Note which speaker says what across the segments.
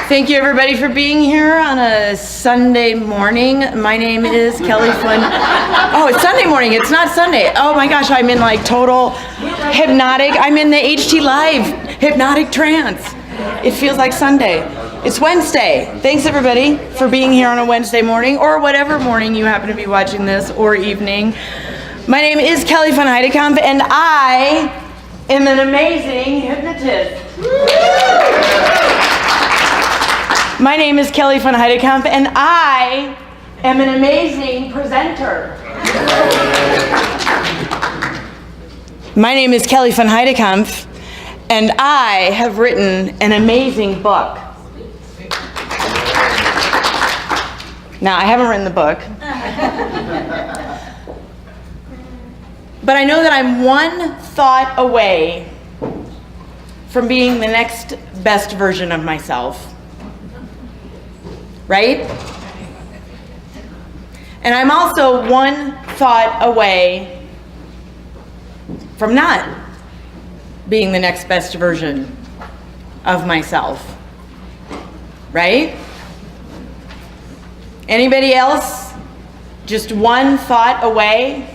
Speaker 1: Thank you everybody for being here on a Sunday morning. My name is Kelli von... Oh, it's Sunday morning, it's not Sunday. Oh my gosh, I'm in like total hypnotic, I'm in the HT Live hypnotic trance. It feels like Sunday. It's Wednesday. Thanks everybody for being here on a Wednesday morning, or whatever morning you happen to be watching this, or evening. My name is Kelli von Heydekampf, and I am an amazing hypnotist. My name is Kelli von Heydekampf, and I am an amazing presenter. My name is Kelli von Heydekampf, and I have written an amazing book. Now, I haven't written the book, but I know that I'm one thought away from being the next best version of myself. Right? And I'm also one thought away from not being the next best version of myself. Right? Anybody else just one thought away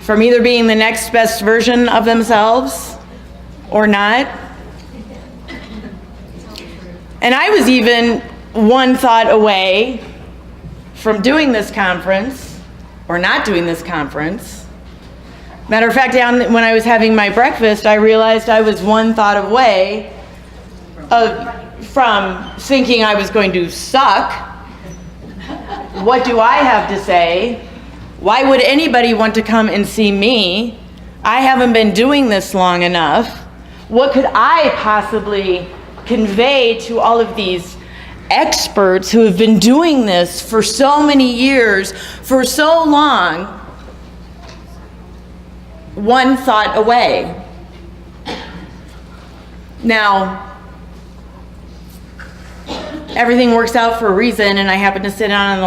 Speaker 1: from either being the next best version of themselves or not? And I was even one thought away from doing this conference or not doing this conference. Matter of fact, when I was having my breakfast, I realized I was one thought away from thinking I was going to suck. What do I have to say? Why would anybody want to come and see me? I haven't been doing this long enough. What could I possibly convey to all of these experts who have been doing this for so many years, for so long? One thought away. Now, everything works out for a reason, and I happened to sit down on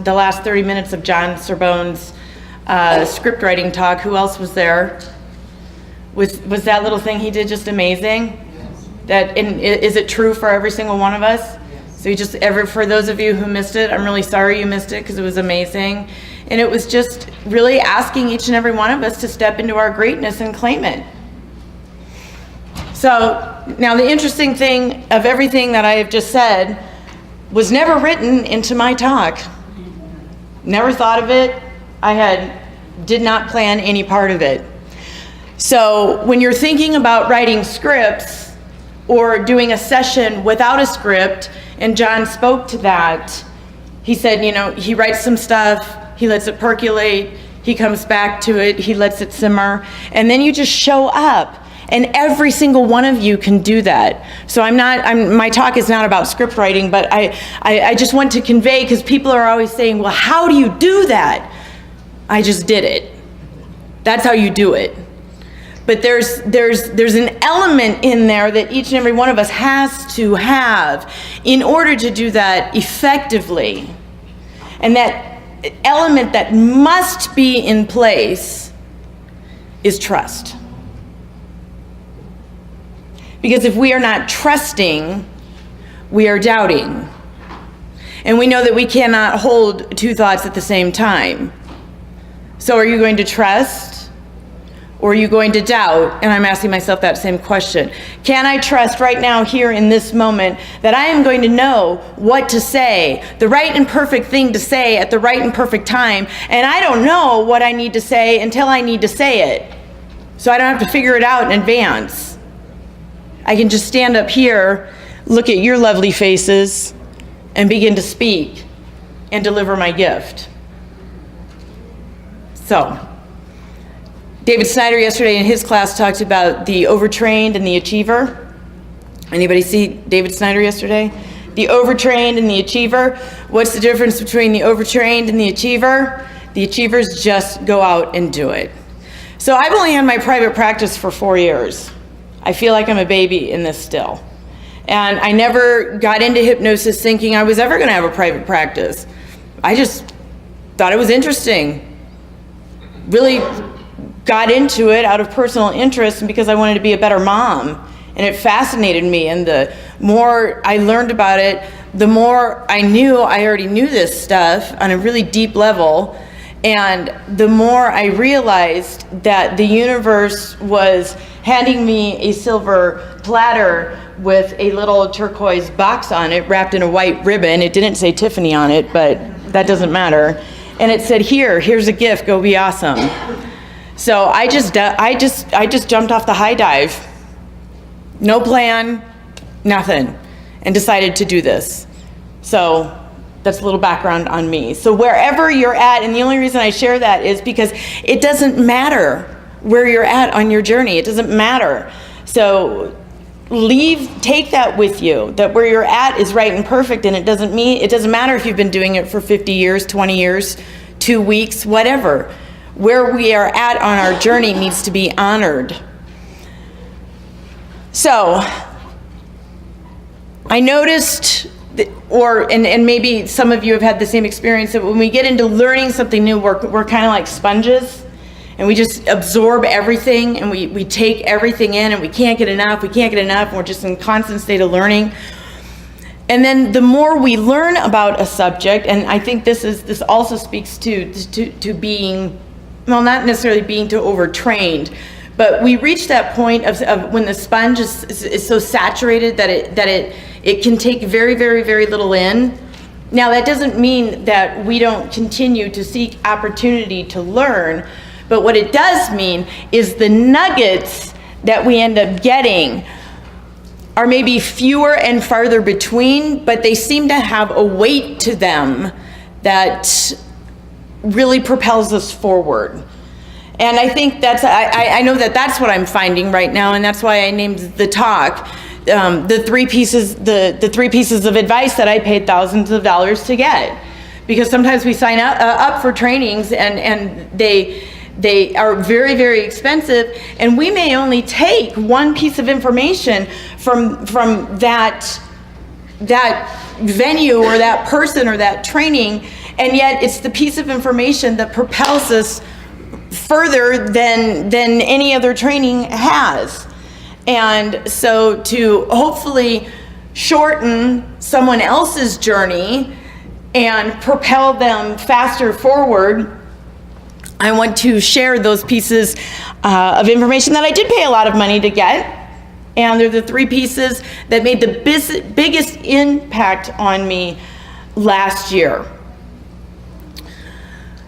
Speaker 1: the last 30 minutes of John Sorbone's script writing talk. Who else was there? Was that little thing he did just amazing? Is it true for every single one of us? So for those of you who missed it, I'm really sorry you missed it because it was amazing. And it was just really asking each and every one of us to step into our greatness and claim it. So now the interesting thing of everything that I have just said was never written into my talk. Never thought of it. Did not plan any part of it. So when you're thinking about writing scripts or doing a session without a script, and John spoke to that, he said, he writes some stuff, he lets it percolate, he comes back to it, he lets it simmer, and then you just show up. And every single one of you can do that. So my talk is not about script writing, but I just want to convey, because people are always saying, well, how do you do that? I just did it. That's how you do it. But there's an element in there that each and every one of us has to have in order to do that effectively. And that element that must be in place is trust. Because if we are not trusting, we are doubting. And we know that we cannot hold two thoughts at the same time. So are you going to trust? Or are you going to doubt? And I'm asking myself that same question. Can I trust right now, here in this moment, that I am going to know what to say, the right and perfect thing to say at the right and perfect time, and I don't know what I need to say until I need to say it. So I don't have to figure it out in advance. I can just stand up here, look at your lovely faces, and begin to speak and deliver my gift. So, David Snyder yesterday in his class talked about the overtrained and the achiever. Anybody see David Snyder yesterday? The overtrained and the achiever. What's the difference between the overtrained and the achiever? The achievers just go out and do it. So I've only had my private practice for 4 years. I feel like I'm a baby in this still. And I never got into hypnosis thinking I was ever going to have a private practice. I just thought it was interesting. Really got into it out of personal interest and because I wanted to be a better mom And it fascinated me, and the more I learned about it, the more I knew I already knew this stuff on a really deep level, and the more I realized that the universe was handing me a silver platter with a little turquoise box on it wrapped in a white ribbon. It didn't say Tiffany on it, but that doesn't matter. And it said, here's a gift, go be awesome. So I just jumped off the high dive. No plan, nothing, and decided to do this. So that's a little background on me. So wherever you're at, and the only reason I share that is because it doesn't matter where you're at on your journey. It doesn't matter. So take that with you, that where you're at is right and perfect, and it doesn't matter if you've been doing it for 50 years, 20 years, 2 weeks, whatever. Where we are at on our journey needs to be honored. So I noticed, and maybe some of you have had the same experience, that when we get into learning something new, we're kind of like sponges, and we just absorb everything, and we take everything in, and we can't get enough, and we're just in constant state of learning. And then the more we learn about a subject, and I think this also speaks to being, well, not necessarily being too overtrained, but we reach that point of when the sponge is so saturated that it can take very, very, very little in. Now, that doesn't mean that we don't continue to seek opportunity to learn, but what it does mean is the nuggets that we end up getting are maybe fewer and farther between, but they seem to have a weight to them that really propels us forward. And I think I know that's what I'm finding right now, and that's why I named the talk the three pieces of advice that I paid thousands of dollars to get. Because sometimes we sign up for trainings and they are very, very expensive, and we may only take one piece of information from that venue or that person or that training, and yet it's the piece of information that propels us further than any other training has. And so to hopefully shorten someone else's journey and propel them faster forward, I want to share those pieces of information that I did pay a lot of money to get. And they're the three pieces that made the biggest impact on me last year.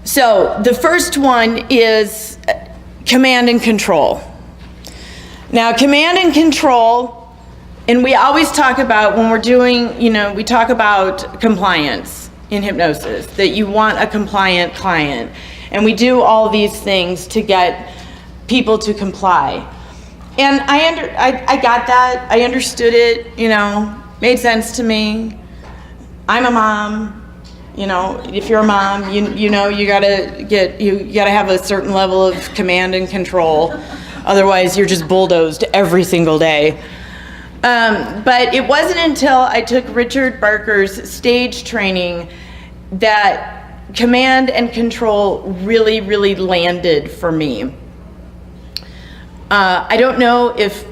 Speaker 1: So the first one is command and control. Now, command and control, and we always talk about when we're doing, we talk about compliance in hypnosis, that you want a compliant client. And we do all these things to get people to comply. And I got that. I understood it, made sense to me. I'm a mom. If you're a mom, you gotta have a certain level of command and control. Otherwise, you're just bulldozed every single day. But it wasn't until I took Richard Barker's stage training that command and control really, really landed for me. I don't know if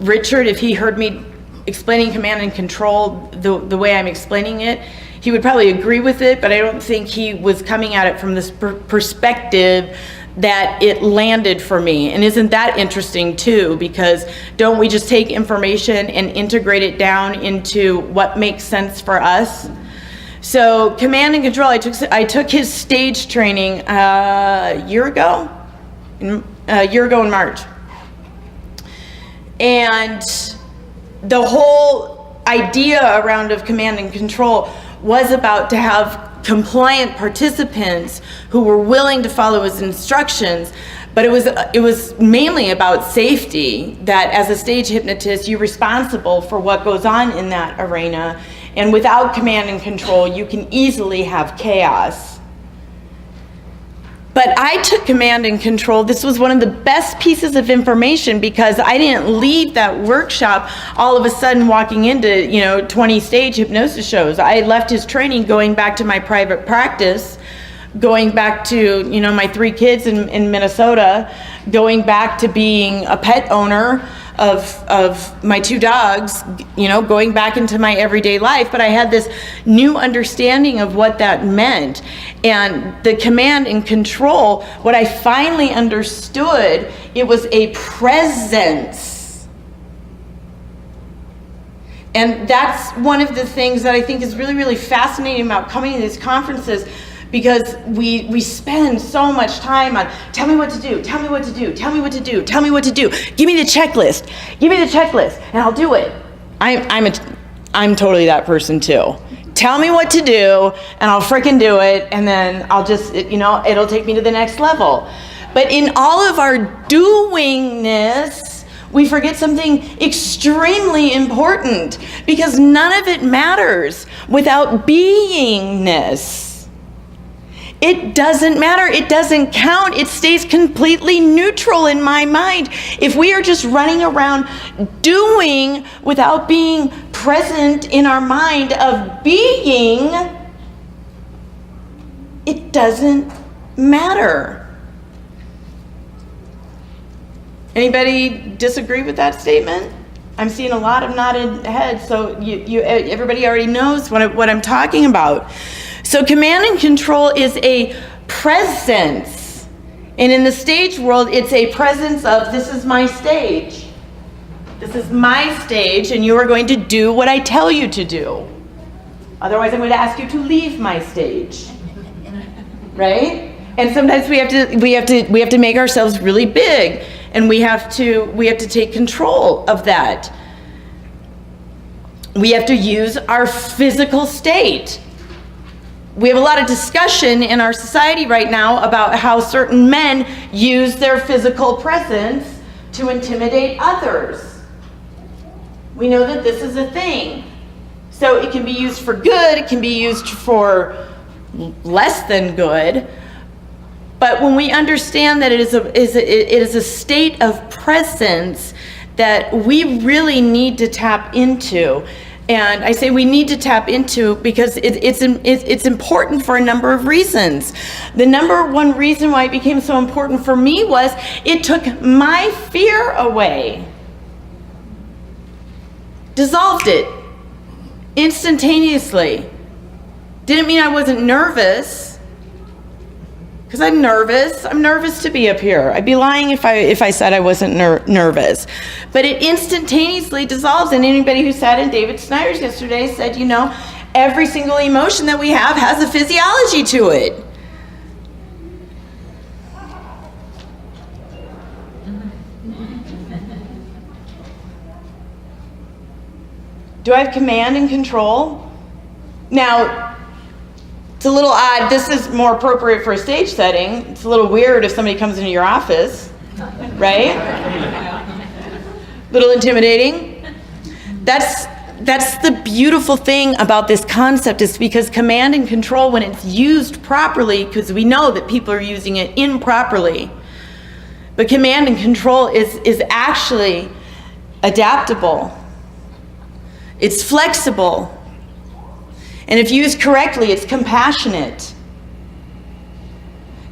Speaker 1: Richard, if he heard me explaining command and control the way I'm explaining it, he would probably agree with it, but I don't think he was coming at it from this perspective that it landed for me. And isn't that interesting too? Because don't we just take information and integrate it down into what makes sense for us? So command and control, I took his stage training a year ago in March. And the whole idea around of command and control was about to have compliant participants who were willing to follow his instructions, but it was mainly about safety, that as a stage hypnotist, you're responsible for what goes on in that arena, and without command and control, you can easily have chaos. But I took command and control. This was one of the best pieces of information because I didn't leave that workshop all of a sudden walking into 20 stage hypnosis shows. I left his training going back to my private practice, going back to my 3 kids in Minnesota, going back to being a pet owner, of my 2 dogs, going back into my everyday life, but I had this new understanding of what that meant. And the command and control, what I finally understood, it was a presence. And that's one of the things that I think is really, really fascinating about coming to these conferences, because we spend so much time on, tell me what to do, tell me what to do, tell me what to do, tell me what to do. Give me the checklist, and I'll do it. I'm totally that person too. Tell me what to do, and I'll frickin' do it, and then I'll just, it'll take me to the next level. But in all of our doingness, we forget something extremely important, because none of it matters without beingness. It doesn't matter. It doesn't count. It stays completely neutral in my mind. If we are just running around doing without being present in our mind of being, it doesn't matter. Anybody disagree with that statement? I'm seeing a lot of nodded heads, so everybody already knows what I'm talking about. So command and control is a presence. And in the stage world, it's a presence of, this is my stage. This is my stage, and you are going to do what I tell you to do. Otherwise, I'm going to ask you to leave my stage. Right? And sometimes we have to make ourselves really big, and we have to take control of that. We have to use our physical state. We have a lot of discussion in our society right now about how certain men use their physical presence to intimidate others. We know that this is a thing. So it can be used for good, it can be used for less than good. But when we understand that it is a state of presence that we really need to tap into. And I say we need to tap into because it's important for a number of reasons. The number one reason why it became so important for me was it took my fear away. Dissolved it instantaneously. Didn't mean I wasn't nervous, because I'm nervous. I'm nervous to be up here. I'd be lying if I said I wasn't nervous. But it instantaneously dissolves. And anybody who sat in David Snyder's yesterday said, every single emotion that we have has a physiology to it. Do I have command and control? Now, it's a little odd. This is more appropriate for a stage setting. It's a little weird if somebody comes into your office, right? Little intimidating. That's the beautiful thing about this concept, is because command and control, when it's used properly, because we know that people are using it improperly, but command and control is actually adaptable. It's flexible. And if used correctly, it's compassionate.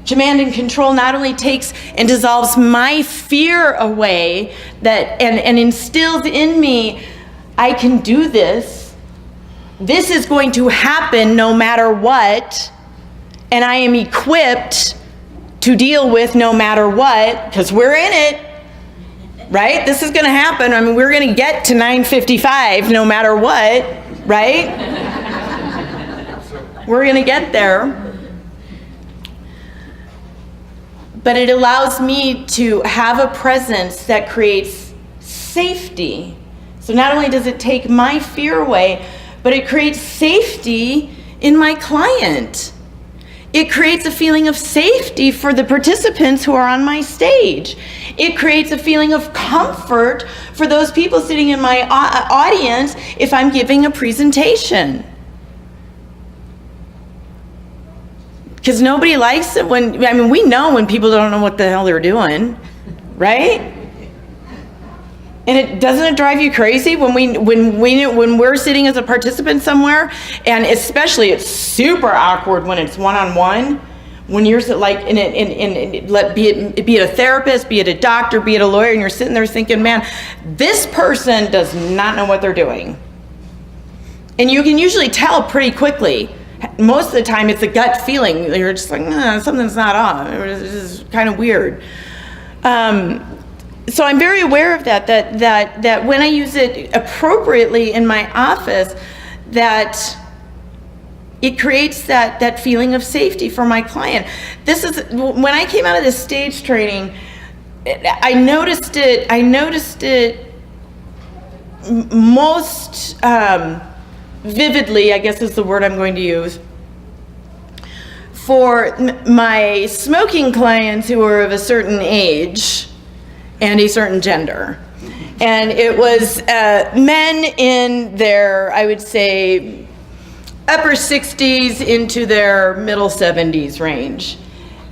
Speaker 1: Command and control not only takes and dissolves my fear away and instills in me, I can do this. This is going to happen no matter what. And I am equipped to deal with no matter what, because we're in it. Right? This is going to happen. I mean, we're going to get to 9:55 no matter what, right? We're going to get there. But it allows me to have a presence that creates safety. So not only does it take my fear away, but it creates safety in my client. It creates a feeling of safety for the participants who are on my stage. It creates a feeling of comfort for those people sitting in my audience if I'm giving a presentation. Because nobody likes it we know when people don't know what the hell they're doing, right? And doesn't it drive you crazy when we're sitting as a participant somewhere, and especially it's super awkward when it's one-on-one, When you're like, be it a therapist, be it a doctor, be it a lawyer, and you're sitting there thinking, man, this person does not know what they're doing. And you can usually tell pretty quickly. Most of the time it's a gut feeling. You're just like, something's not on. This is kind of weird. So I'm very aware of that when I use it appropriately in my office, that it creates that feeling of safety for my client. This is, when I came out of this stage training, I noticed it most vividly, I guess is the word I'm going to use, for my smoking clients who are of a certain age and a certain gender. And it was men in their, I would say, upper 60s into their middle 70s range.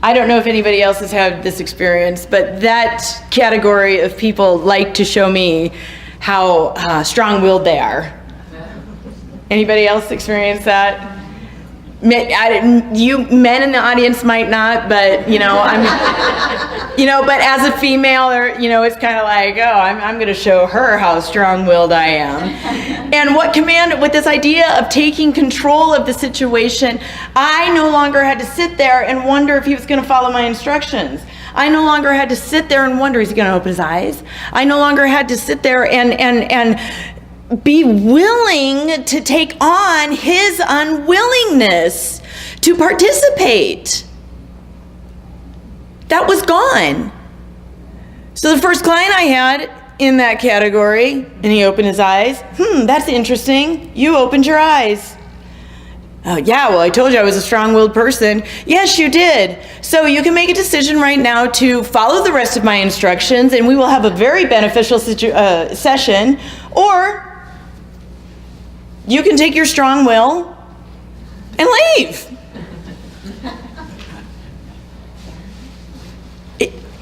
Speaker 1: I don't know if anybody else has had this experience, but that category of people like to show me how strong-willed they are. Anybody else experience that? You men in the audience might not, but but as a female, it's kind of like, oh, I'm going to show her how strong-willed I am. And with this idea of taking control of the situation, I no longer had to sit there and wonder if he was going to follow my instructions. I no longer had to sit there and wonder, is he going to open his eyes? I no longer had to sit there and be willing to take on his unwillingness to participate. That was gone. So the first client I had in that category, and he opened his eyes. That's interesting. You opened your eyes. Oh, yeah, well, I told you I was a strong-willed person. Yes, you did. So you can make a decision right now to follow the rest of my instructions, and we will have a very beneficial session, or you can take your strong will and leave.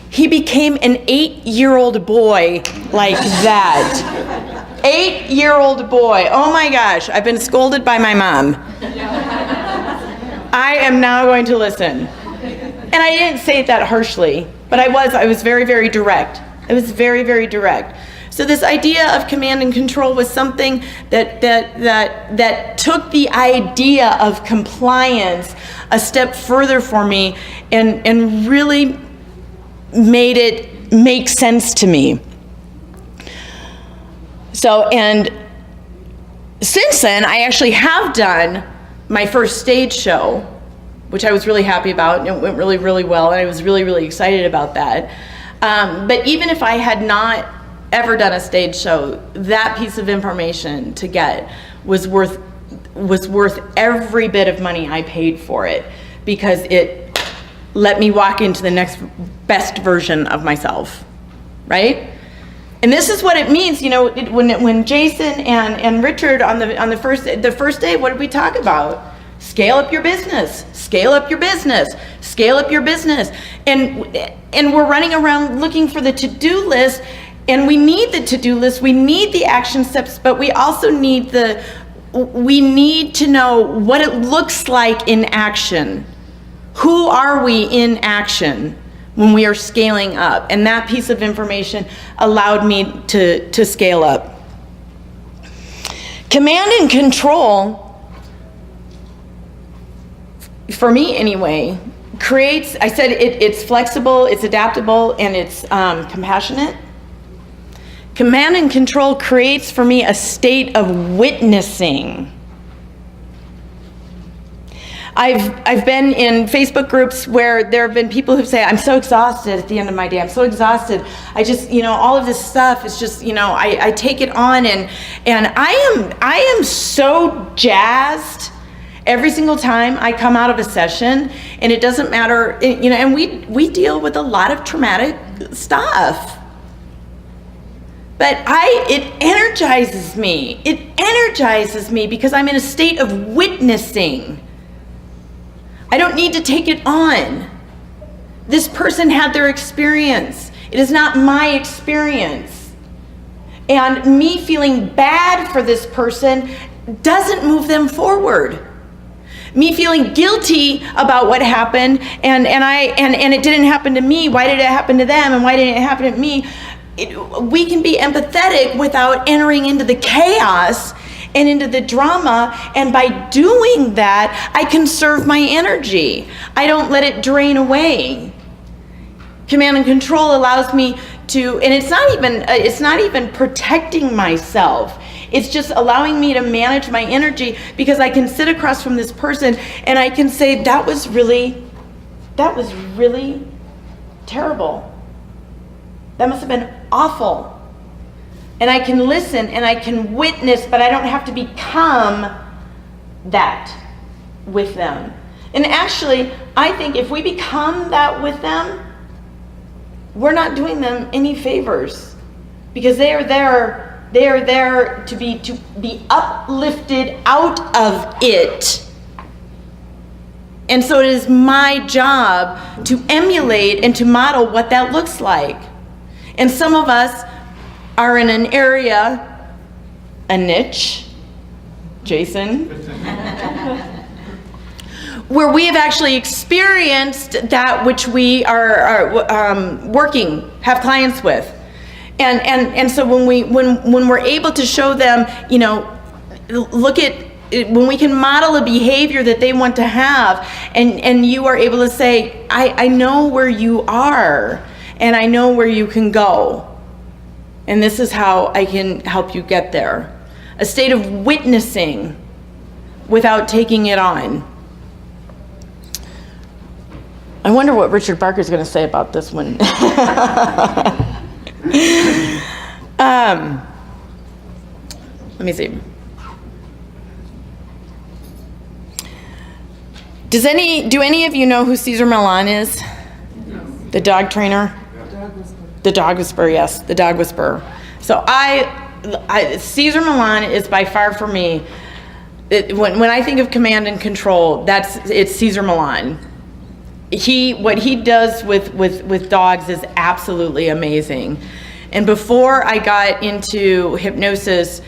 Speaker 1: He became an 8-year-old boy like that. 8-year-old boy. Oh my gosh, I've been scolded by my mom. I am now going to listen. And I didn't say it that harshly, but I was very, very direct. I was very, very direct. So this idea of command and control was something that took the idea of compliance a step further for me and really made it make sense to me. So, and since then, I actually have done my first stage show, which I was really happy about, and it went really, really well, and I was really, really excited about that. But even if I had not ever done a stage show, that piece of information to get was worth every bit of money I paid for it, because it let me walk into the next best version of myself, right? And this is what it means, when Jason and Richard on the first day, what did we talk about? Scale up your business, scale up your business, scale up your business. And we're running around looking for the to-do list, and we need the to-do list, we need the action steps, but we also need to know what it looks like in action. Who are we in action when we are scaling up? And that piece of information allowed me to scale up. Command and control, for me anyway, creates, I said it's flexible, it's adaptable, and it's compassionate. Command and control creates for me a state of witnessing. I've been in Facebook groups where there have been people who say, I'm so exhausted at the end of my day, I'm so exhausted. I just, all of this stuff is just, I take it on, and I am so jazzed every single time I come out of a session, and it doesn't matter, and we deal with a lot of traumatic stuff. But it energizes me. It energizes me because I'm in a state of witnessing. I don't need to take it on. This person had their experience. It is not my experience. And me feeling bad for this person doesn't move them forward. Me feeling guilty about what happened, and it didn't happen to me. Why did it happen to them, and why didn't it happen to me? We can be empathetic without entering into the chaos and into the drama, and by doing that, I conserve my energy. I don't let it drain away. Command and control allows me to, and it's not even protecting myself. It's just allowing me to manage my energy, because I can sit across from this person and I can say, that was really terrible. That must have been awful. And I can listen and I can witness, but I don't have to become that with them. And actually, I think if we become that with them, we're not doing them any favors, because they are there to be uplifted out of it. And so it is my job to emulate and to model what that looks like. And some of us are in an area, a niche, Jason, where we have actually experienced that which we are have clients with. And so when we're able to show them, look at when we can model a behavior that they want to have, and you are able to say, I know where you are, and I know where you can go, and this is how I can help you get there. A state of witnessing without taking it on. I wonder what Richard Barker's going to say about this one. Let me see. Do any of you know who Cesar Millan is? No. The dog trainer? The dog whisperer, yes, the dog whisperer. So Cesar Millan is by far for me, when I think of command and control, it's Cesar Millan. What he does with dogs is absolutely amazing. And before I got into hypnosis,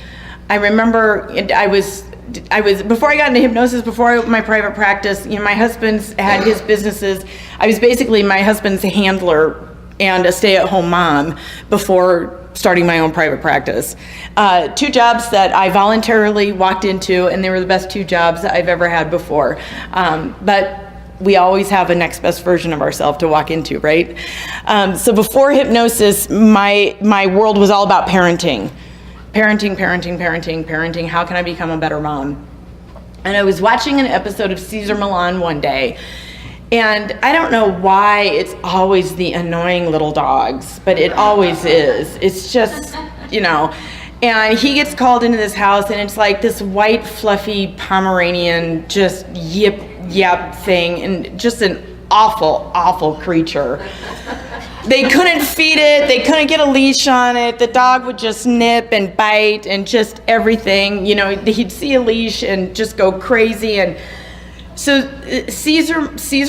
Speaker 1: I remember before I got into hypnosis, before I opened my private practice, my husband's had his businesses. I was basically my husband's handler and a stay-at-home mom before starting my own private practice. 2 jobs that I voluntarily walked into, and they were the best 2 jobs I've ever had before. But we always have a next best version of ourselves to walk into, right? So before hypnosis, my world was all about parenting. Parenting. How can I become a better mom? And I was watching an episode of Cesar Millan one day, and I don't know why it's always the annoying little dogs, but it always is. It's just, and he gets called into this house, and it's like this white, fluffy Pomeranian, just yap thing, and just an awful creature. They couldn't feed it, they couldn't get a leash on it, the dog would just nip and bite and just everything, he'd see a leash and just go crazy. And so Cesar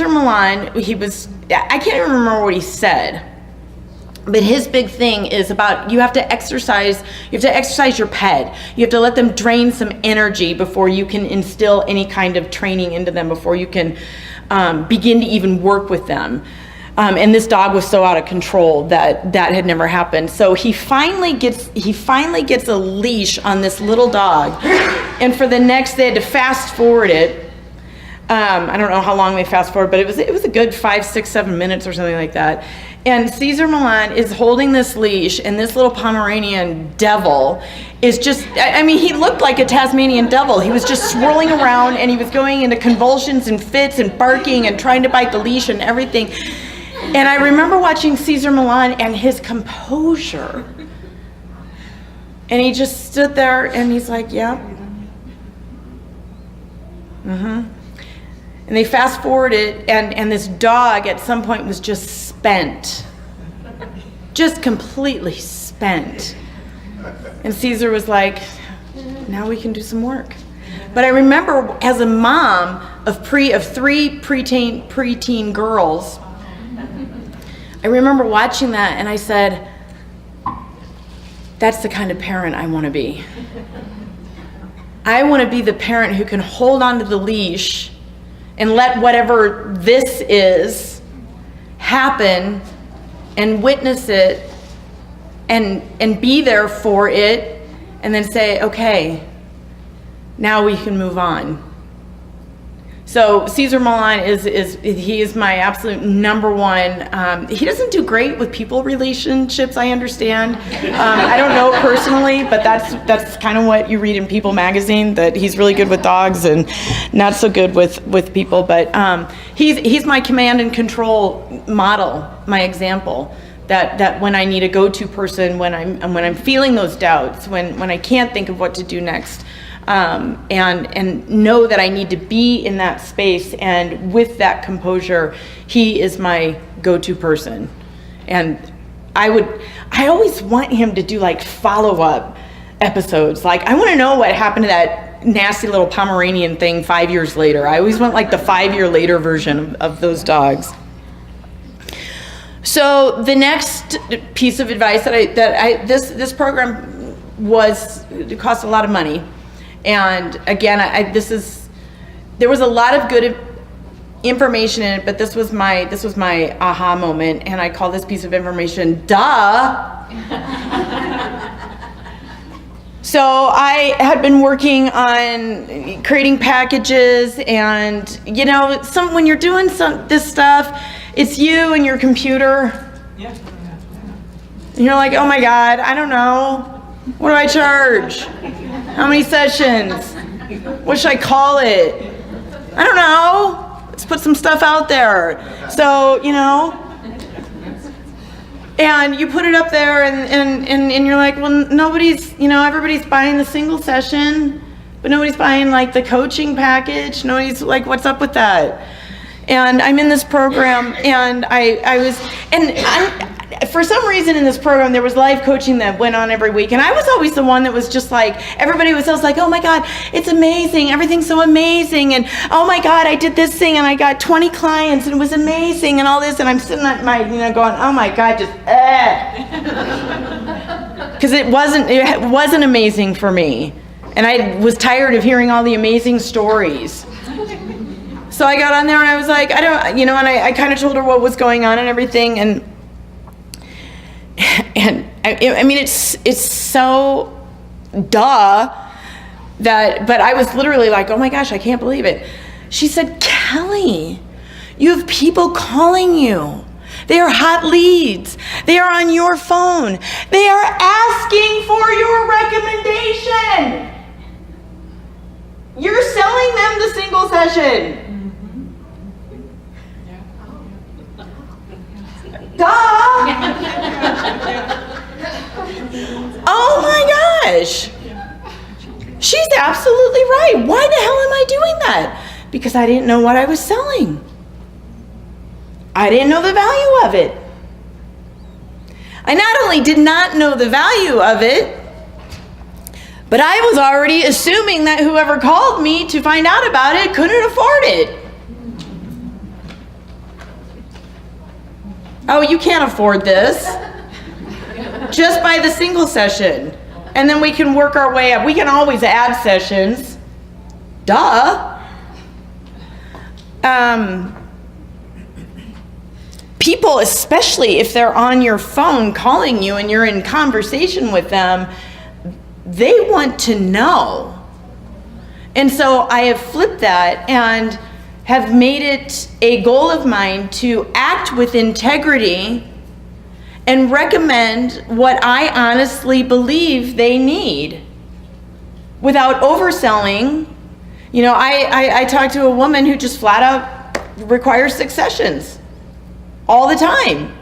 Speaker 1: Millan, I can't even remember what he said, but his big thing is about you have to exercise your pet. You have to let them drain some energy before you can instill any kind of training into them, before you can begin to even work with them. And this dog was so out of control that had never happened. So he finally gets a leash on this little dog, and for the next, they had to fast forward it. I don't know how long they fast forward, but it was a good 5, 6, 7 minutes or something like that. And Cesar Millan is holding this leash, and this little Pomeranian devil is just, he looked like a Tasmanian devil. He was just swirling around, and he was going into convulsions and fits and barking and trying to bite the leash and everything. And I remember watching Cesar Millan and his composure. And he just stood there, and he's like, yeah. Mm-hmm. And they fast forwarded, and this dog at some point was just spent. Just completely spent. And Cesar was like, now we can do some work. But I remember as a mom of 3 preteen girls, I remember watching that, and I said, that's the kind of parent I want to be. I want to be the parent who can hold onto the leash and let whatever this is happen and witness it and be there for it, and then say, okay, now we can move on. So Cesar Millan is my absolute number one. He doesn't do great with people relationships, I understand. I don't know personally, but that's kind of what you read in People magazine, that he's really good with dogs and not so good with people. But he's my command and control model, my example. That when I need a go-to person, when I'm feeling those doubts, when I can't think of what to do next, and know that I need to be in that space, and with that composure, he is my go-to person. And I always want him to do like follow-up episodes. Like, I want to know what happened to that nasty little Pomeranian thing 5 years later. I always want like the 5 year later version of those dogs. So the next piece of advice this program it cost a lot of money, and again, there was a lot of good information in it, but this was my aha moment, and I call this piece of information duh. So I had been working on creating packages, and when you're doing this stuff, it's you and your computer. Yeah. And you're like, oh my God, I don't know. What do I charge? How many sessions? What should I call it? I don't know. Let's put some stuff out there. So, and you put it up there, and you're like, well, everybody's buying the single session, but nobody's buying like the coaching package. Nobody's like, what's up with that? And I'm in this program, and for some reason in this program, there was live coaching that went on every week. And I was always the one that was just like, everybody was always like, oh my God, it's amazing. Everything's so amazing. And oh my God, I did this thing and I got 20 clients and it was amazing and all this. And I'm sitting at my, going, oh my God, just, because it wasn't amazing for me. And I was tired of hearing all the amazing stories. So I got on there and I was like, and I kind of told her what was going on and everything, and I mean, it's so duh that, but I was literally like, oh my gosh, I can't believe it. She said, Kelli, you have people calling you. They are hot leads. They are on your phone. They are asking for your recommendation. You're selling them the single session. Duh! Oh my gosh! She's absolutely right. Why the hell am I doing that? Because I didn't know what I was selling. I didn't know the value of it. I not only did not know the value of it, but I was already assuming that whoever called me to find out about it couldn't afford it. Oh, you can't afford this. Just buy the single session. And then we can work our way up. We can always add sessions. Duh. People, especially if they're on your phone calling you and you're in conversation with them, they want to know. And so I have flipped that and have made it a goal of mine to act with integrity and recommend what I honestly believe they need without overselling. I talked to a woman who just flat out requires 6 sessions all the time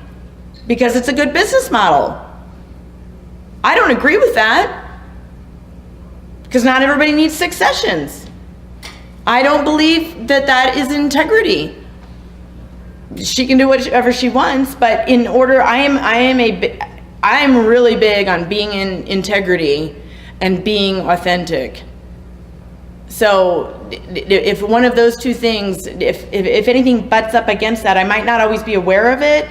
Speaker 1: because it's a good business model. I don't agree with that because not everybody needs 6 sessions. I don't believe that is integrity. She can do whatever she wants, but in order, I am really big on being in integrity and being authentic. So if one of those two things, if anything butts up against that, I might not always be aware of it,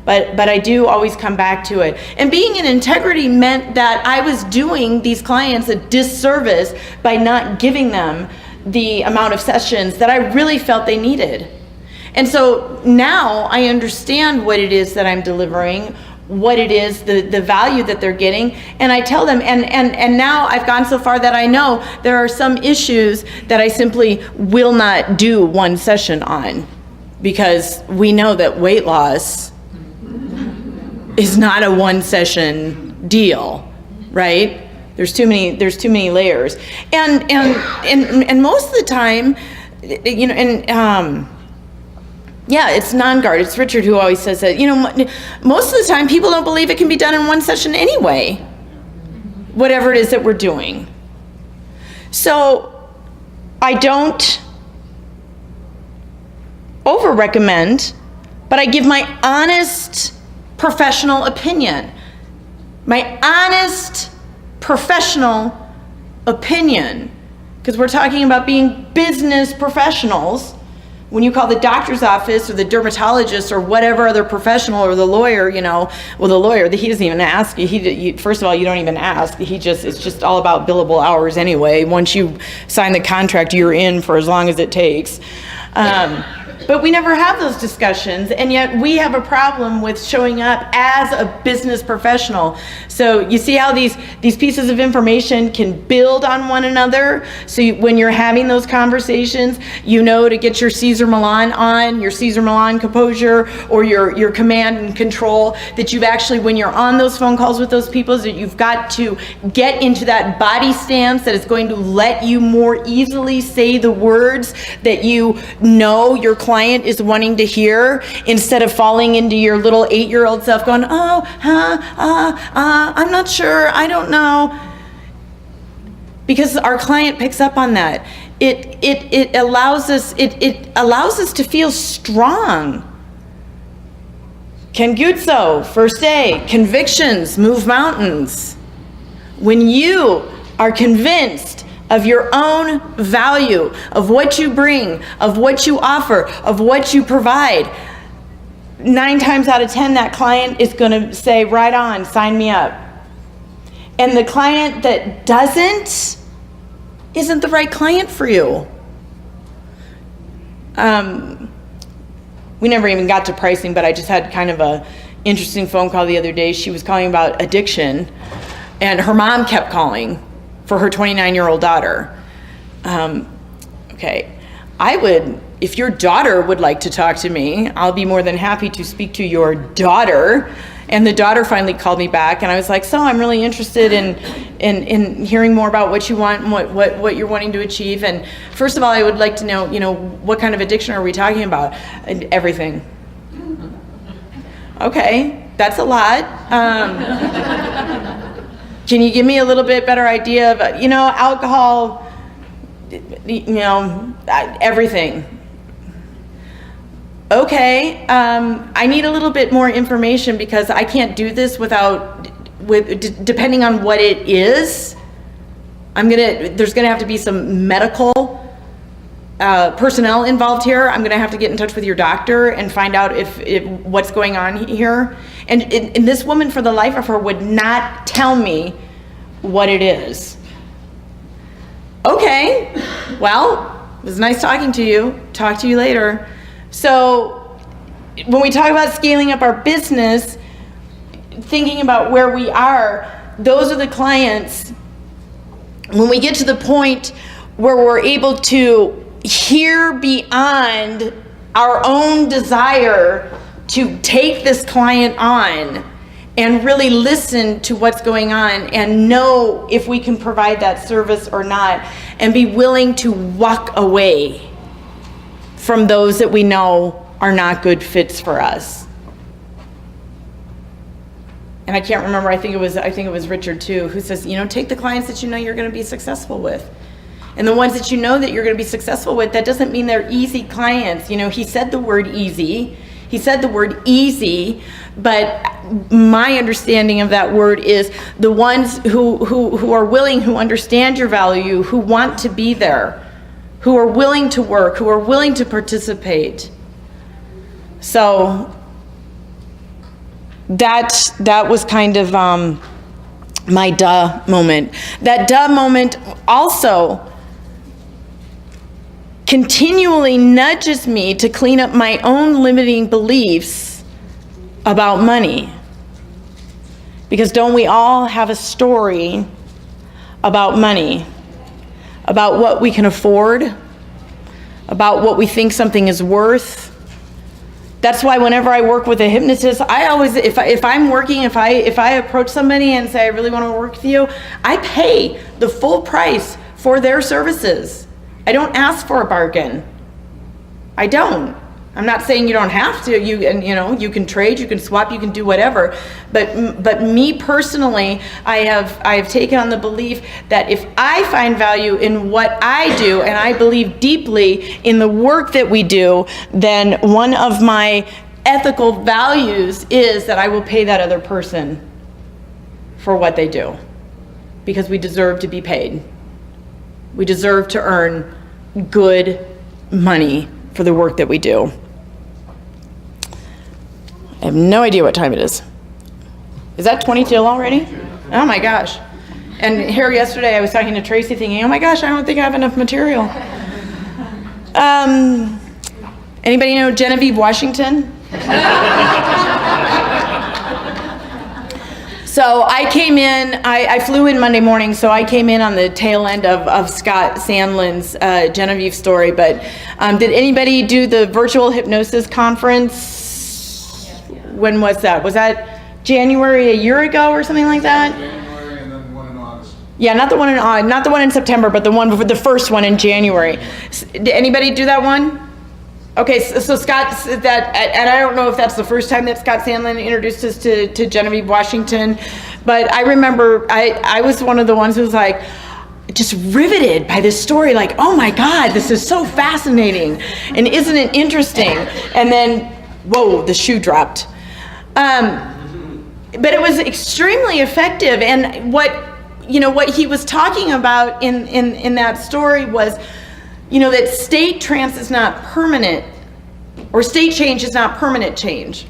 Speaker 1: but I do always come back to it. And being in integrity meant that I was doing these clients a disservice by not giving them the amount of sessions that I really felt they needed. And so now I understand what it is that I'm delivering, what it is, the value that they're getting, and I tell them, and now I've gone so far that I know there are some issues that I simply will not do one session on, because we know that weight loss is not a one session deal, right? There's too many layers, and most of the time, you know, yeah, it's non-guard. It's Richard who always says that, you know, most of the time people don't believe it can be done in one session anyway, whatever it is that we're doing. So I don't over-recommend, but I give my honest professional opinion. My honest professional opinion, because we're talking about being business professionals. When you call the doctor's office or the dermatologist or whatever other professional or the lawyer, you know, well, the lawyer, he doesn't even ask you. First of all, you don't even ask. It's just all about billable hours anyway. Once you sign the contract, you're in for as long as it takes. But we never have those discussions, and yet we have a problem with showing up as a business professional. So you see how these pieces of information can build on one another. So when you're having those conversations, you know to get your Caesar Milan on, your Caesar Milan composure, or your command and control, that you've actually, when you're on those phone calls with those people, that you've got to get into that body stance that is going to let you more easily say the words that you know your client is wanting to hear, instead of falling into your little 8-year-old self going, I'm not sure, I don't know. Because our client picks up on that. It allows us to feel strong. Kengutsu, first aid, convictions move mountains. When you are convinced of your own value, of what you bring, of what you offer, of what you provide, 9 times out of 10, that client is going to say, right on, sign me up. And the client that isn't the right client for you. We never even got to pricing, but I just had kind of a interesting phone call the other day. She was calling about addiction, and her mom kept calling for her 29-year-old daughter. Okay, if your daughter would like to talk to me, I'll be more than happy to speak to your daughter. And the daughter finally called me back, and I was like, so I'm really interested in hearing more about what you want and what you're wanting to achieve. And first of all, I would like to know, you know, what kind of addiction are we talking about? And everything. Okay, that's a lot. Can you give me a little bit better idea of, you know, alcohol, you know, everything? Okay, I need a little bit more information, because I can't do this depending on what it is. There's gonna have to be some medical personnel involved here. I'm gonna have to get in touch with your doctor and find out if what's going on here. And this woman, for the life of her, would not tell me what it is. Okay, well, it was nice talking to you. Talk to you later. So when we talk about scaling up our business, thinking about where we are, those are the clients. When we get to the point where we're able to hear beyond our own desire to take this client on and really listen to what's going on and know if we can provide that service or not, and be willing to walk away from those that we know are not good fits for us. And I can't remember, I think it was Richard too, who says, you know, take the clients that you know you're going to be successful with. And the ones that you know that you're going to be successful with, that doesn't mean they're easy clients. You know, he said the word easy. He said the word easy, but my understanding of that word is the ones who are willing, who understand your value, who want to be there, who are willing to work, who are willing to participate. So that was kind of my duh moment. That duh moment also continually nudges me to clean up my own limiting beliefs about money. Because don't we all have a story about money, about what we can afford, about what we think something is worth? That's why whenever I work with a hypnotist, I always, if I approach somebody and say, I really want to work with you, I pay the full price for their services. I don't ask for a bargain. I don't. I'm not saying you don't have to. You can trade, you can swap, you can do whatever. But me personally, I have taken on the belief that if I find value in what I do, and I believe deeply in the work that we do, then one of my ethical values is that I will pay that other person for what they do, because we deserve to be paid. We deserve to earn good money for the work that we do. I have no idea what time it is. Is that 22 already? Oh my gosh. And here yesterday I was talking to Tracy thinking, oh my gosh, I don't think I have enough material. Anybody know Genevieve Washington? So I came in, I flew in Monday morning, so I came in on the tail end of Scott Sandlin's Genevieve story. But did anybody do the virtual hypnosis conference? When was that? Was that January a year ago or something like that?
Speaker 2: January, and then the one in August.
Speaker 1: Yeah, not the one in September, but the first one in January. Did anybody do that one? Okay, so Scott, and I don't know if that's the first time that Scott Sandlin introduced us to Genevieve Washington, but I remember I was one of the ones who was like, just riveted by this story, like, oh my God, this is so fascinating, and isn't it interesting? And then, whoa, the shoe dropped. But it was extremely effective, and what he was talking about in that story was, that state trance is not permanent, or state change is not permanent change.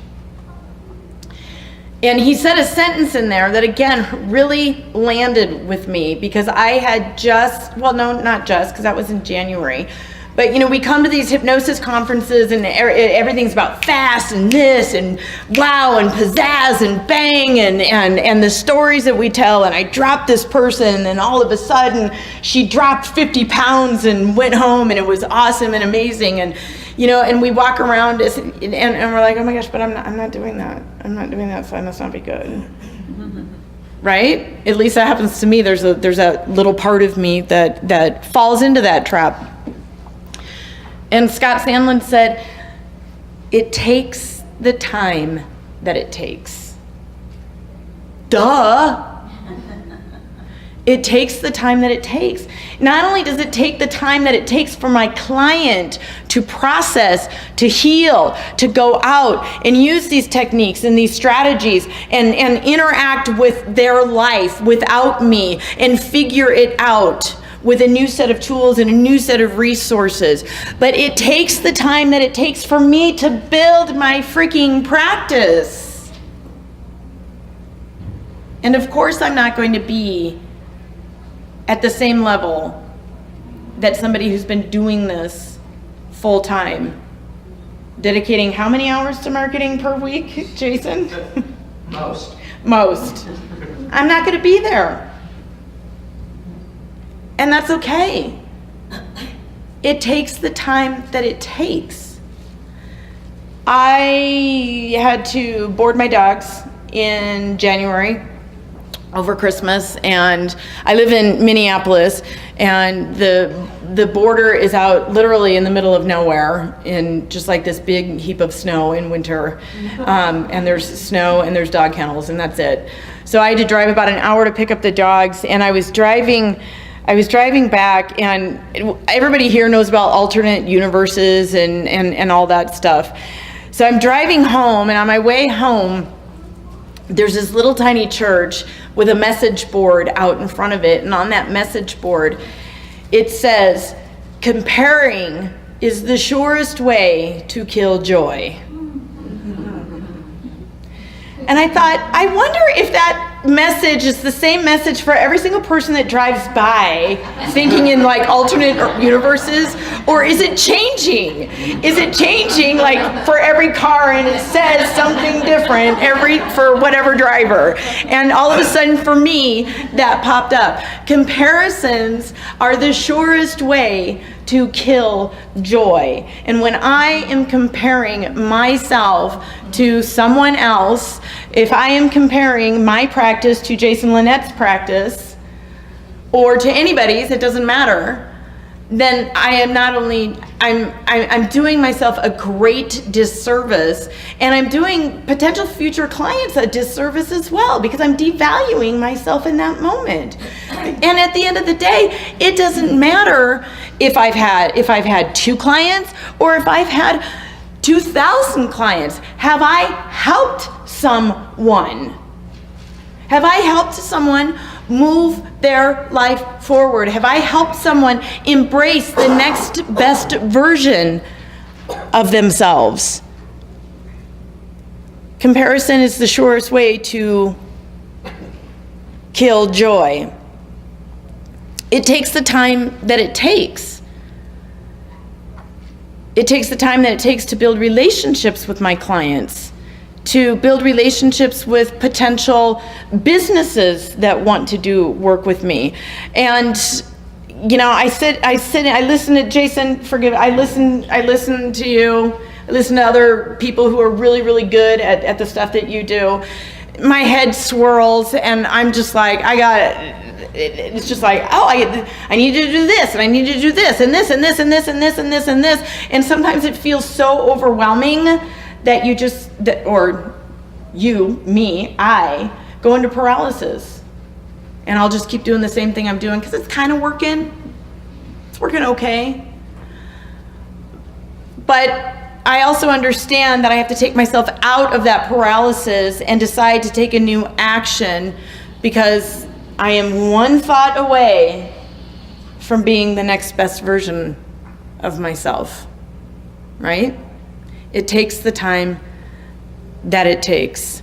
Speaker 1: And he said a sentence in there that, again, really landed with me, because I had not just, because that was in January, but we come to these hypnosis conferences and everything's about fast and this and wow and pizzazz and bang and the stories that we tell. And I dropped this person and all of a sudden she dropped 50 pounds and went home, and it was awesome and amazing. And and we walk around and we're like, oh my gosh, but I'm not doing that. I'm not doing that, so I must not be good. Right? At least that happens to me. There's a little part of me that falls into that trap. And Scott Sandlin said, it takes the time that it takes. Duh. It takes the time that it takes. Not only does it take the time that it takes for my client to process, to heal, to go out and use these techniques and these strategies and interact with their life without me and figure it out with a new set of tools and a new set of resources. But it takes the time that it takes for me to build my freaking practice. And of course I'm not going to be at the same level that somebody who's been doing this full time. Dedicating how many hours to marketing per week, Jason?
Speaker 2: Most.
Speaker 1: I'm not going to be there. And that's okay. It takes the time that it takes. I had to board my dogs in January over Christmas, and I live in Minneapolis, and the border is out literally in the middle of nowhere in just like this big heap of snow in winter. And there's snow and there's dog kennels, and that's it. So I had to drive about an hour to pick up the dogs, and I was driving back, and everybody here knows about alternate universes and all that stuff. So I'm driving home, and on my way home, there's this little tiny church with a message board out in front of it, and on that message board, it says, "Comparing is the surest way to kill joy." And I thought, I wonder if that message is the same message for every single person that drives by, thinking in like alternate universes, or is it changing? Is it changing like for every car and it says something different for whatever driver? And all of a sudden for me, that popped up. Comparisons are the surest way to kill joy. And when I am comparing myself to someone else, if I am comparing my practice to Jason Linnett's practice, or to anybody's, it doesn't matter, then I am not only, I'm doing myself a great disservice, and I'm doing potential future clients a disservice as well, because I'm devaluing myself in that moment. And at the end of the day, it doesn't matter if I've had 2 clients or if I've had 2,000 clients. Have I helped someone? Have I helped someone move their life forward? Have I helped someone embrace the next best version of themselves? Comparison is the surest way to kill joy. It takes the time that it takes. It takes the time that it takes to build relationships with my clients, to build relationships with potential businesses that want to do work with me. And you know, I listen to Jason, I listen to you, I listen to other people who are really, really good at the stuff that you do. My head swirls and I'm just like, it's just like, oh, I need to do this, and I need to do this, and this, and this, and this, and this, and this, and this. And sometimes it feels so overwhelming that I go into paralysis. And I'll just keep doing the same thing I'm doing because it's kind of working. It's working okay. But I also understand that I have to take myself out of that paralysis and decide to take a new action, because I am one thought away from being the next best version of myself, right? It takes the time that it takes.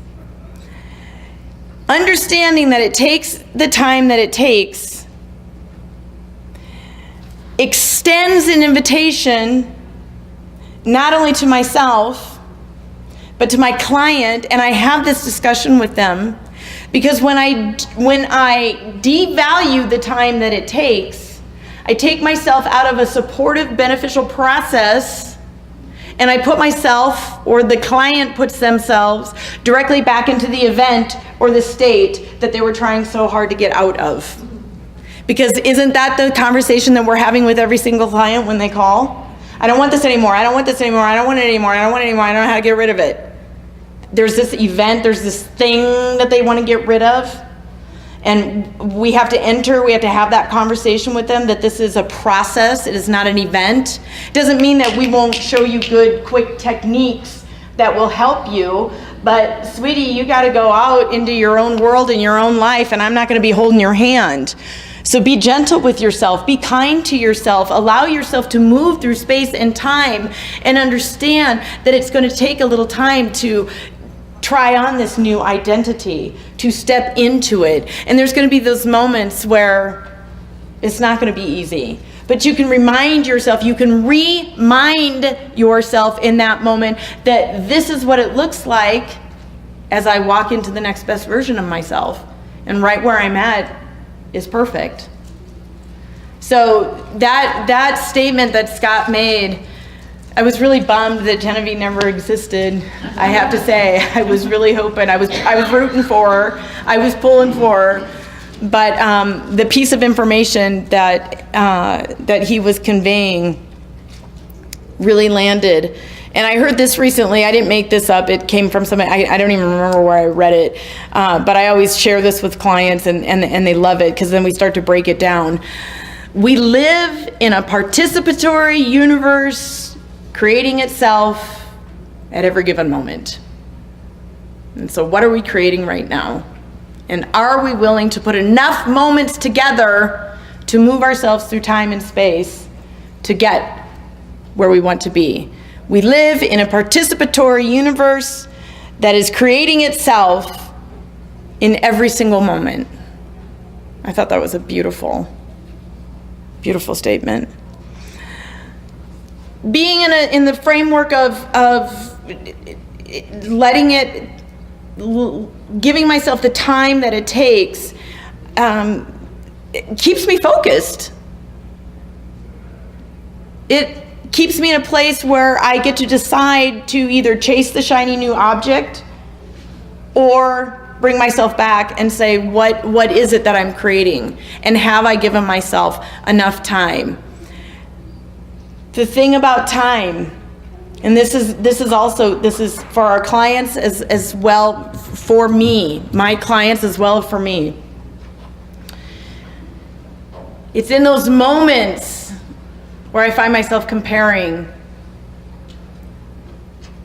Speaker 1: Understanding that it takes the time that it takes extends an invitation not only to myself, but to my client, and I have this discussion with them. Because when I devalue the time that it takes, I take myself out of a supportive, beneficial process, and I put myself, or the client puts themselves, directly back into the event or the state that they were trying so hard to get out of. Because isn't that the conversation that we're having with every single client when they call? I don't want this anymore, I don't want this anymore, I don't want it anymore, I don't want it anymore, I don't know how to get rid of it. There's this event, there's this thing that they want to get rid of, and we have to have that conversation with them that this is a process, it is not an event. It doesn't mean that we won't show you good, quick techniques that will help you, but sweetie, you got to go out into your own world and your own life, and I'm not going to be holding your hand. So be gentle with yourself, be kind to yourself, allow yourself to move through space and time, and understand that it's going to take a little time to try on this new identity, to step into it. And there's going to be those moments where it's not going to be easy. But you can remind yourself in that moment that this is what it looks like as I walk into the next best version of myself. And right where I'm at is perfect. So that statement that Scott made, I was really bummed that Genevieve never existed. I have to say, I was really hoping, I was rooting for her, I was pulling for her, but the piece of information that he was conveying really landed. And I heard this recently, I didn't make this up, it came from somebody, I don't even remember where I read it, but I always share this with clients and they love it, because then we start to break it down. We live in a participatory universe, creating itself at every given moment. And so what are we creating right now? And are we willing to put enough moments together to move ourselves through time and space to get where we want to be? We live in a participatory universe that is creating itself in every single moment. I thought that was a beautiful, beautiful statement. Being in the framework of letting it, giving myself the time that it takes, it keeps me focused. It keeps me in a place where I get to decide to either chase the shiny new object or bring myself back and say, what is it that I'm creating? And have I given myself enough time? The thing about time, and this is for our clients as well, for me, my clients as well for me. It's in those moments where I find myself comparing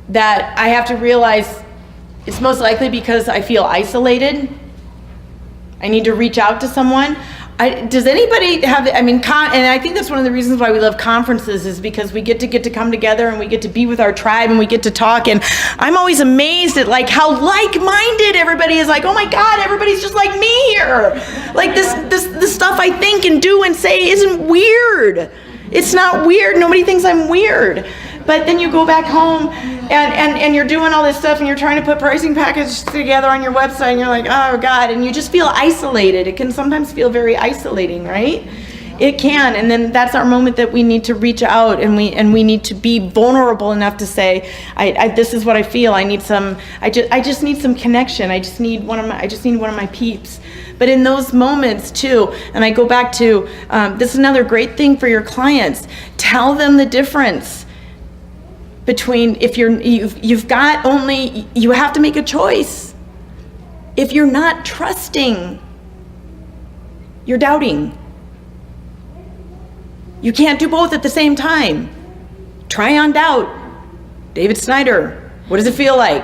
Speaker 1: that I have to realize it's most likely because I feel isolated. I need to reach out to someone. Does anybody have, and I think that's one of the reasons why we love conferences, is because we get to come together and we get to be with our tribe and we get to talk. And I'm always amazed at like how like-minded everybody is. Like, oh my God, everybody's just like me here. Like this stuff I think and do and say isn't weird. It's not weird. Nobody thinks I'm weird. But then you go back home and you're doing all this stuff and you're trying to put pricing packages together on your website and you're like, oh God, and you just feel isolated. It can sometimes feel very isolating, right? It can, and then that's our moment that we need to reach out and we need to be vulnerable enough to say, this is what I feel. I just need some connection. I just need one of my peeps. But in those moments too, and I go back to this is another great thing for your clients. Tell them the difference between you have to make a choice. If you're not trusting, you're doubting. You can't do both at the same time. Try on doubt. David Snyder, what does it feel like?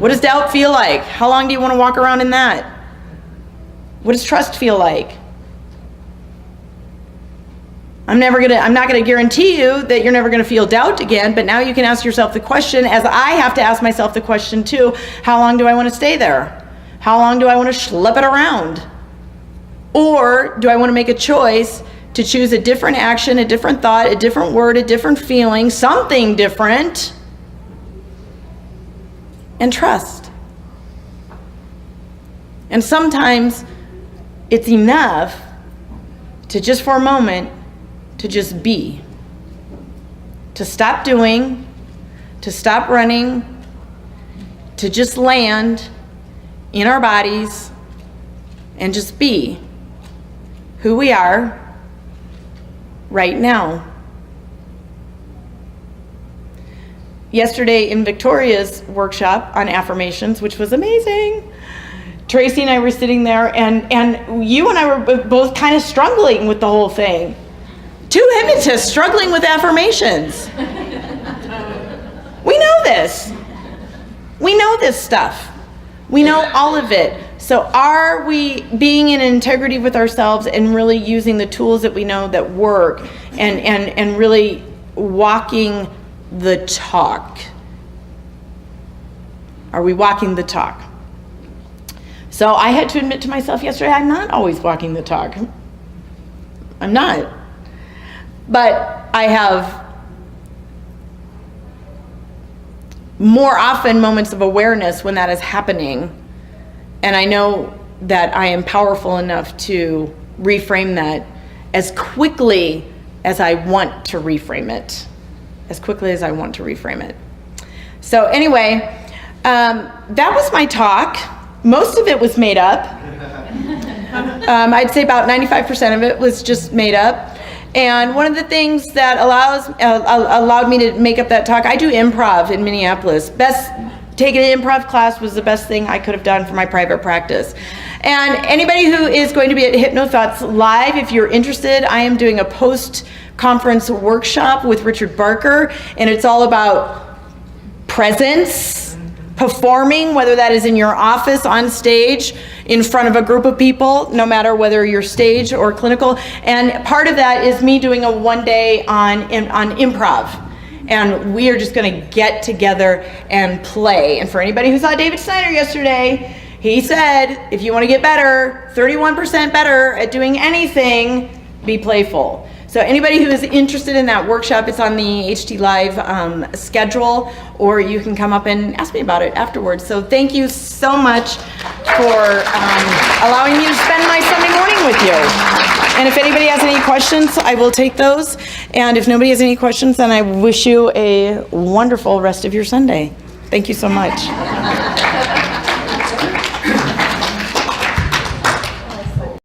Speaker 1: What does doubt feel like? How long do you want to walk around in that? What does trust feel like? I'm not going to guarantee you that you're never going to feel doubt again, but now you can ask yourself the question, as I have to ask myself the question too, how long do I want to stay there? How long do I want to schlep it around? Or do I want to make a choice to choose a different action, a different thought, a different word, a different feeling, something different, and trust? And sometimes it's enough to just for a moment to just be, to stop doing, to stop running, to just land in our bodies and just be who we are right now. Yesterday in Victoria's workshop on affirmations, which was amazing, Tracy and I were sitting there and you and I were both kind of struggling with the whole thing. Two hypnotists struggling with affirmations. We know this. We know this stuff. We know all of it. So are we being in integrity with ourselves and really using the tools that we know that work and really walking the talk? Are we walking the talk? So I had to admit to myself yesterday, I'm not always walking the talk. I'm not. But I have more often moments of awareness when that is happening. And I know that I am powerful enough to reframe that as quickly as I want to reframe it. As quickly as I want to reframe it. So anyway, that was my talk. Most of it was made up. I'd say about 95% of it was just made up. And one of the things that allowed me to make up that talk, I do improv in Minneapolis. Taking an improv class was the best thing I could have done for my private practice. And anybody who is going to be at HypnoThoughts Live, if you're interested, I am doing a post-conference workshop with Richard Barker, and it's all about presence, performing, whether that is in your office, on stage, in front of a group of people, no matter whether you're stage or clinical. And part of that is me doing a one-day on improv. And we are just going to get together and play. And for anybody who saw David Snyder yesterday, He said, if you want to get better, 31% better at doing anything, be playful. So anybody who is interested in that workshop, it's on the HT Live schedule, or you can come up and ask me about it afterwards. So thank you so much for allowing me to spend my Sunday morning with you. And if anybody has any questions, I will take those. And if nobody has any questions, then I wish you a wonderful rest of your Sunday. Thank you so much.